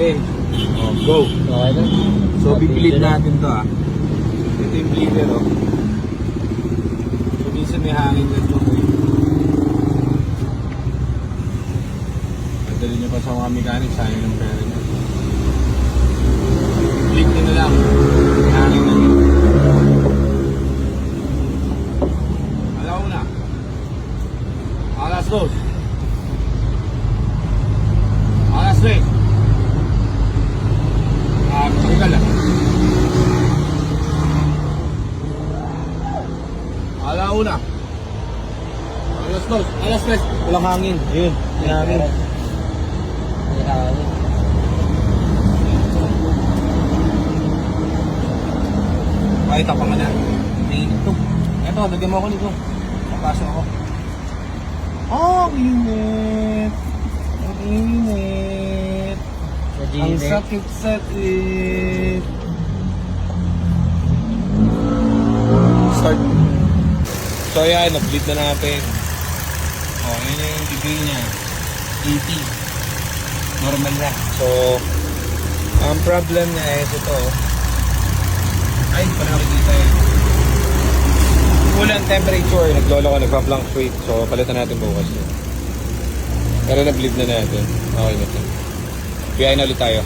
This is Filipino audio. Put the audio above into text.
Okay. Oh, go. Okay na. So, bibleed natin to ah. Ito yung bleeder oh. So, minsan may hangin na ito. Padali nyo pa sa mga mechanic, sayang ng pera nyo. Bleed nyo na lang. May hangin na yun. Alaw na. Alas 2. Alas 3. Pakikal lang. Alauna. Alas 2. Alas 3. Walang hangin. Ayun. May hangin. May hangin. Pakita pa nga na. May init to. Eto, lagyan mo ako nito. Papasok ako. Oh, init. Ang init. Ang sakit-sakit. Start. So yan, nag-bleed na natin. Oh, yun yung degree niya. 80. Normal na. So, ang problem niya is ito. Ay, hindi pa nakikita eh. Kulang temperature. Naglolo ko, nagpa-fluctuate. So, palitan natin bukas yun. Pero na-bleed na natin. Okay na ito. Kaya na ulit tayo.